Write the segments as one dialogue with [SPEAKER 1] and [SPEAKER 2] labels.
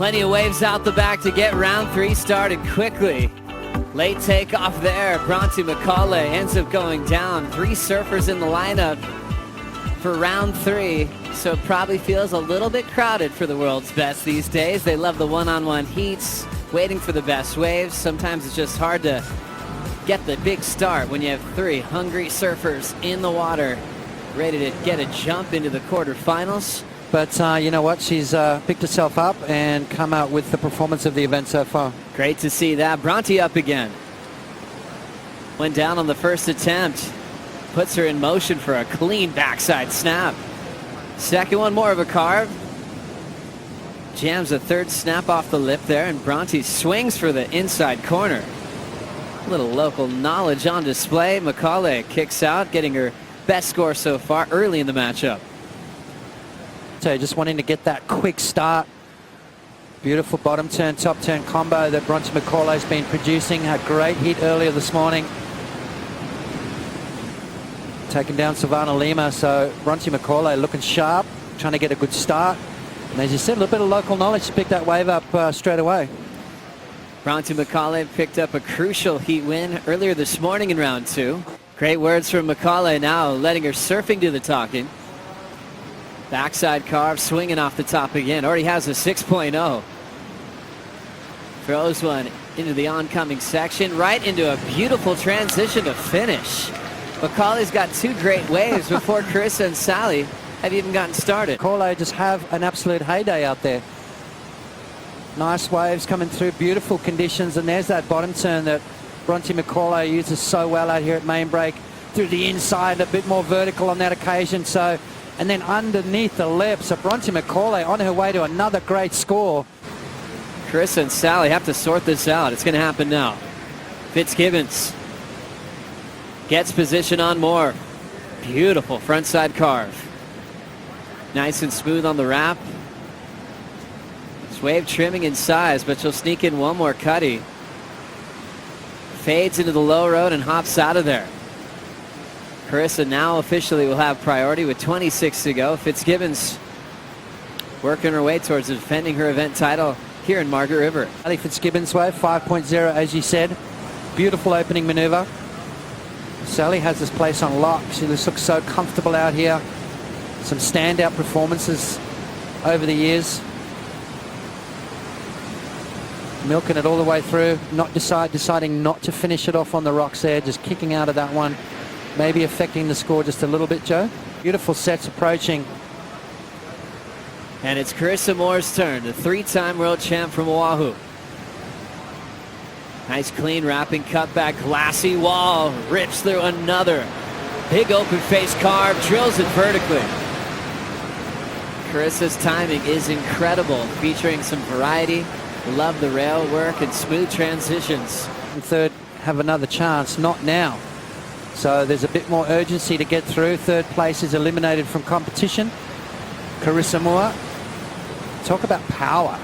[SPEAKER 1] Plenty of waves out the back to get round 3 started quickly. Late takeoff there. Bronte Macaulay ends up going down. 3 surfers in the lineup for round 3. So it probably feels a little bit crowded for the world's best these days. They love the one-on-one heats, waiting for the best waves. Sometimes it's just hard to get the big start when you have 3 hungry surfers in the water, ready to get a jump into the quarterfinals.
[SPEAKER 2] But you know what? She's picked herself up and come out with the performance of the event so far.
[SPEAKER 1] Great to see that. Bronte up again. Went down on the first attempt. Puts her in motion for a clean backside snap. Second one, more of a carve. Jams a third snap off the lip there, and Bronte swings for the inside corner. A little local knowledge on display. Macaulay kicks out, getting her best score so far early in the matchup.
[SPEAKER 2] So just wanting to get that quick start. Beautiful bottom turn, top turn combo that Bronte Macaulay's been producing. Had great hit earlier this morning. Taking down Savannah Lima, so Bronte Macaulay looking sharp, trying to get a good start. And as you said, a little bit of local knowledge to pick that wave up straight away.
[SPEAKER 1] Bronte Macaulay picked up a crucial heat win earlier this morning in round 2. Great words from Macaulay now, letting her surfing do the talking. Backside carve, swinging off the top again. Already has a 6.0. Throws one into the oncoming section, right into a beautiful transition to finish. Macaulay's got 2 great waves before Carissa and Sally have even gotten started.
[SPEAKER 2] Macaulay just have an absolute heyday out there. Nice waves coming through, beautiful conditions, and there's that bottom turn that Bronte Macaulay uses so well out here at main break. Through the inside, a bit more vertical on that occasion, so, and then underneath the lip. So Bronte Macaulay on her way to another great score.
[SPEAKER 1] Carissa and Sally have to sort this out. It's going to happen now. Fitzgibbons gets position on more. Beautiful frontside carve. Nice and smooth on the wrap. This wave trimming in size, but she'll sneak in one more cutty. Fades into the low road and hops out of there. Carissa now officially will have priority with 26 to go. Fitzgibbons working her way towards defending her event title here in Margaret River.
[SPEAKER 2] Fitzgibbons wave 5.0, as you said. Beautiful opening maneuver. Sally has this place on lock. She just looks so comfortable out here. Some standout performances over the years. Milking it all the way through. Deciding not to finish it off on the rocks there. Just kicking out of that one. Maybe affecting the score just a little bit, Joe. Beautiful sets approaching.
[SPEAKER 1] And it's Carissa Moore's turn, the 3-time world champ from Oahu. Nice clean wrapping cutback, glassy wall, rips through another. Big open face carve, drills it vertically. Carissa's timing is incredible, featuring some variety. Love the rail work and smooth transitions.
[SPEAKER 2] And third have another chance, not now. So there's a bit more urgency to get through. Third place is eliminated from competition. Carissa Moore. Talk about power.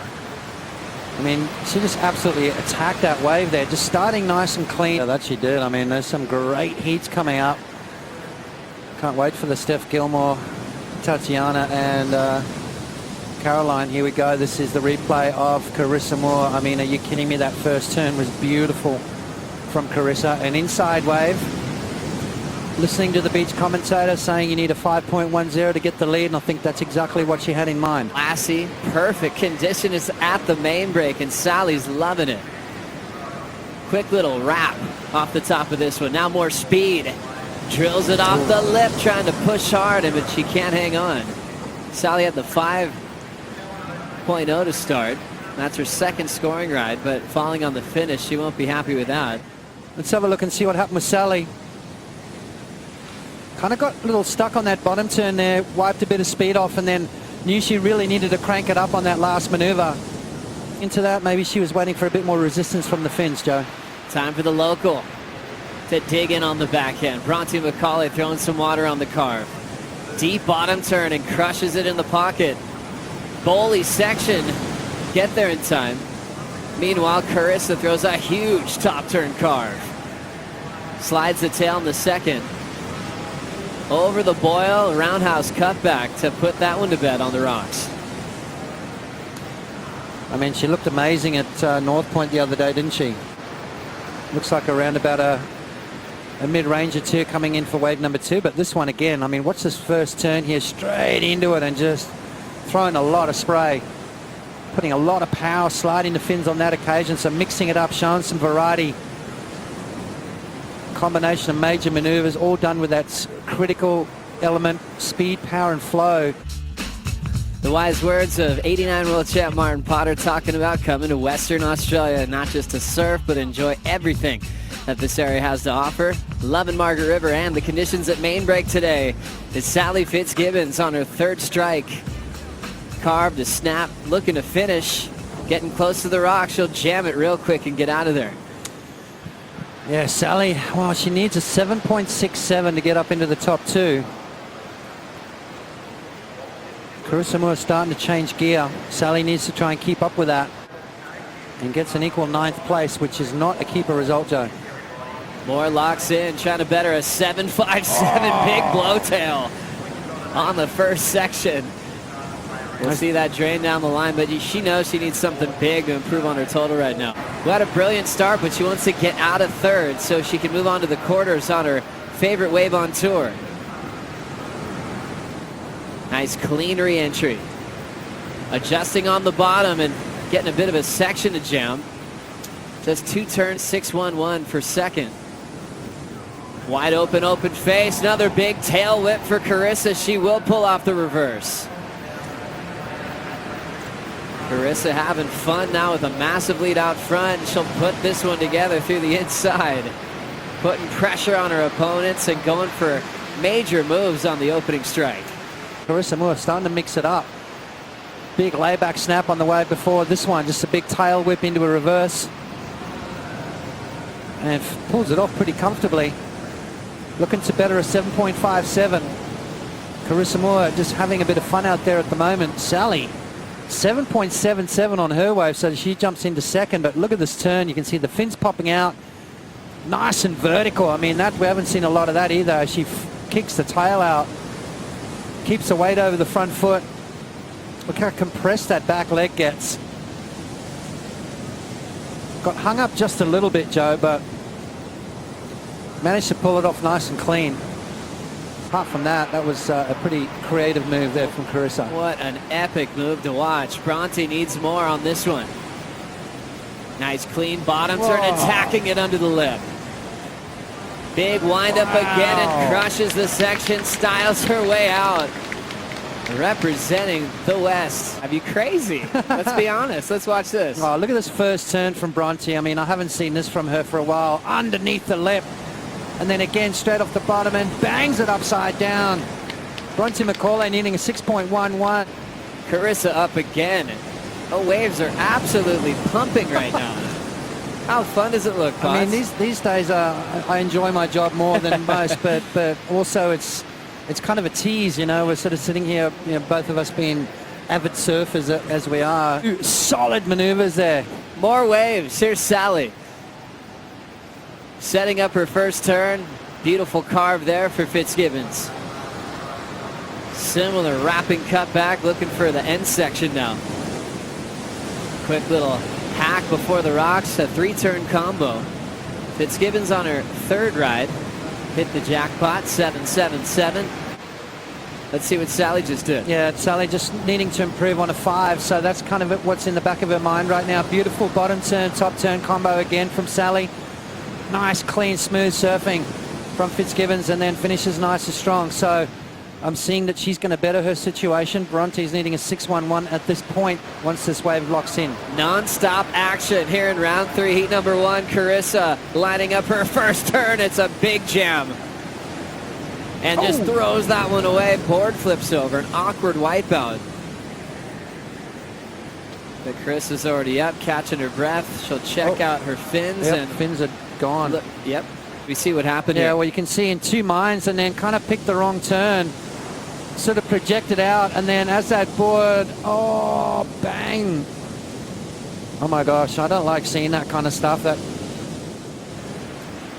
[SPEAKER 2] I mean, she just absolutely attacked that wave there, just starting nice and clean. Yeah, that she did. I mean, there's some great heats coming up. Can't wait for the Steph Gilmore, Tatiana, and Caroline. Here we go. This is the replay of Carissa Moore. I mean, are you kidding me? That first turn was beautiful from Carissa. An inside wave. Listening to the beach commentator saying you need a 5.10 to get the lead, and I think that's exactly what she had in mind.
[SPEAKER 1] Classy, perfect condition is at the main break, and Sally's loving it. Quick little wrap off the top of this one. Now more speed. Drills it off the lip, trying to push hard, but she can't hang on. Sally had the 5.0 to start. That's her second scoring ride, but falling on the finish, she won't be happy with that.
[SPEAKER 2] Let's have a look and see what happened with Sally. Kind of got a little stuck on that bottom turn there, wiped a bit of speed off, and then knew she really needed to crank it up on that last maneuver. Into that, maybe she was waiting for a bit more resistance from the fins, Joe.
[SPEAKER 1] Time for the local to dig in on the backhand. Bronte Macaulay throwing some water on the carve. Deep bottom turn and crushes it in the pocket. Bowley section, get there in time. Meanwhile, Carissa throws a huge top turn carve. Slides the tail in the second. Over the boil, roundhouse cutback to put that one to bed on the rocks.
[SPEAKER 2] I mean, she looked amazing at North Point the other day, didn't she? Looks like around about a mid-range or two coming in for wave number 2. But this one again, I mean, watch this first turn here, straight into it and just throwing a lot of spray. Putting a lot of power, sliding the fins on that occasion. So mixing it up, showing some variety. Combination of major maneuvers, all done with that critical element, speed, power and flow.
[SPEAKER 1] The wise words of 89 world champ Martin Potter talking about coming to Western Australia, not just to surf, but enjoy everything that this area has to offer. Loving Margaret River and the conditions at main break today. Is Sally Fitzgibbons on her third strike. Carved a snap, looking to finish. Getting close to the rock, she'll jam it real quick and get out of there.
[SPEAKER 2] Yeah, Sally, well, she needs a 7.67 to get up into the top 2. Carissa Moore starting to change gear. Sally needs to try and keep up with that and gets an equal 9th place, which is not a keeper result, Joe.
[SPEAKER 1] Moore locks in, trying to better a 7.57 big blowtail on the first section. We'll see that drain down the line, but she knows she needs something big to improve on her total right now. We had a brilliant start, but she wants to get out of third so she can move on to the quarters on her favorite wave on tour. Nice clean re-entry. Adjusting on the bottom and getting a bit of a section to jam. Just 2 turns, 6.11 for second. Wide open face. Another big tail whip for Carissa. She will pull off the reverse. Carissa having fun now with a massive lead out front. She'll put this one together through the inside. Putting pressure on her opponents and going for major moves on the opening strike.
[SPEAKER 2] Carissa Moore starting to mix it up. Big layback snap on the wave before. This one, just a big tail whip into a reverse. And pulls it off pretty comfortably. Looking to better a 7.57. Carissa Moore just having a bit of fun out there at the moment. Sally, 7.77 on her wave, so she jumps into second. But look at this turn. You can see the fins popping out. Nice and vertical. I mean, that we haven't seen a lot of that either. She kicks the tail out. Keeps the weight over the front foot. Look how compressed that back leg gets. Got hung up just a little bit, Joe, but managed to pull it off nice and clean. Apart from that, that was a pretty creative move there from Carissa.
[SPEAKER 1] What an epic move to watch. Bronte needs more on this one. Nice clean bottom turn, attacking it under the lip. Big windup again and crushes the section, styles her way out. Representing the West. Are you crazy? Let's be honest. Let's watch this.
[SPEAKER 2] Oh, look at this first turn from Bronte. I mean, I haven't seen this from her for a while. Underneath the lip. And then again, straight off the bottom and bangs it upside down. Bronte Macaulay needing a 6.11.
[SPEAKER 1] Carissa up again. The waves are absolutely pumping right now. How fun does it look, boss?
[SPEAKER 2] I mean, these days I enjoy my job more than most, but also it's kind of a tease, you know. We're sort of sitting here, you know, both of us being avid surfers as we are. Solid maneuvers there.
[SPEAKER 1] More waves. Here's Sally. Setting up her first turn. Beautiful carve there for Fitzgibbons. Similar wrapping cutback, looking for the end section now. Quick little hack before the rocks, a 3-turn combo. Fitzgibbons on her third ride. Hit the jackpot, 7.77. Let's see what Sally just did.
[SPEAKER 2] Yeah, Sally just needing to improve on a 5, so that's kind of what's in the back of her mind right now. Beautiful bottom turn, top turn combo again from Sally. Nice, clean, smooth surfing from Fitzgibbons, and then finishes nice and strong. So I'm seeing that she's going to better her situation. Bronte's needing a 6.11 at this point once this wave locks in.
[SPEAKER 1] Non-stop action here in round 3, heat number 1. Carissa lining up her first turn. It's a big jam. And just throws that one away. Board flips over. An awkward wipeout. But Carissa's already up, catching her breath. She'll check out her fins.
[SPEAKER 2] Yep,
[SPEAKER 1] and
[SPEAKER 2] fins are gone.
[SPEAKER 1] Look, yep. We see what happened here.
[SPEAKER 2] Yeah, well, you can see in two minds, and then kind of picked the wrong turn. Sort of projected out, and then as that board, bang. Oh my gosh, I don't like seeing that kind of stuff. That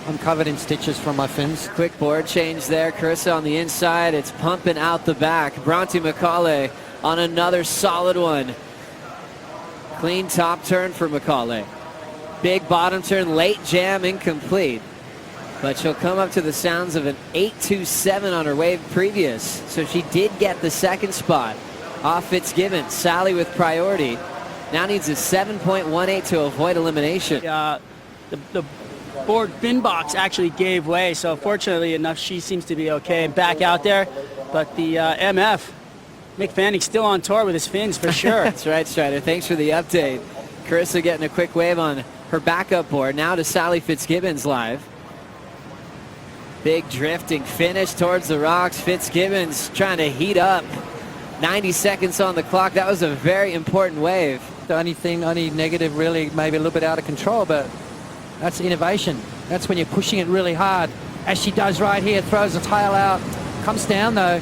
[SPEAKER 2] I'm covered in stitches from my fins.
[SPEAKER 1] Quick board change there. Carissa on the inside. It's pumping out the back. Bronte Macaulay on another solid one. Clean top turn for Macaulay. Big bottom turn, late jam, incomplete. But she'll come up to the sounds of an 8.27 on her wave previous. So she did get the second spot off Fitzgibbons. Sally with priority. Now needs a 7.18 to avoid elimination.
[SPEAKER 3] The board bin box actually gave way, so fortunately enough, she seems to be okay and back out there. But the MF, Mick Fanning, still on tour with his fins for sure.
[SPEAKER 1] That's right, Strider. Thanks for the update. Carissa getting a quick wave on her backup board. Now to Sally Fitzgibbons live. Big drifting finish towards the rocks. Fitzgibbons trying to heat up. 90 seconds on the clock. That was a very important wave.
[SPEAKER 2] The only negative really maybe a little bit out of control, but that's innovation. That's when you're pushing it really hard, as she does right here. Throws the tail out, comes down though.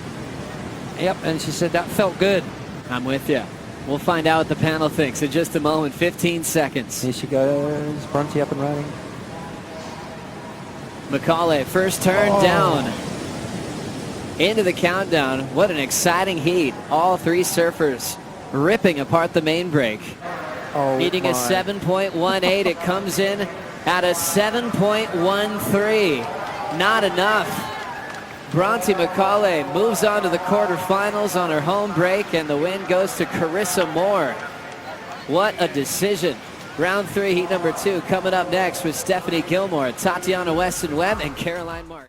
[SPEAKER 2] Yep, and she said that felt good.
[SPEAKER 1] I'm with you. We'll find out what the panel thinks in just a moment. 15 seconds.
[SPEAKER 2] Here she goes. Bronte up and running.
[SPEAKER 1] Macaulay, first turn down. Into the countdown. What an exciting heat. All three surfers ripping apart the main break. Needing a 7.18. It comes in at a 7.13. Not enough. Bronte Macaulay moves on to the quarterfinals on her home break, and the win goes to Carissa Moore. What a decision. Round 3, heat number 2, coming up next with Stephanie Gilmore, Tatiana Weston-Webb, and Caroline Mark.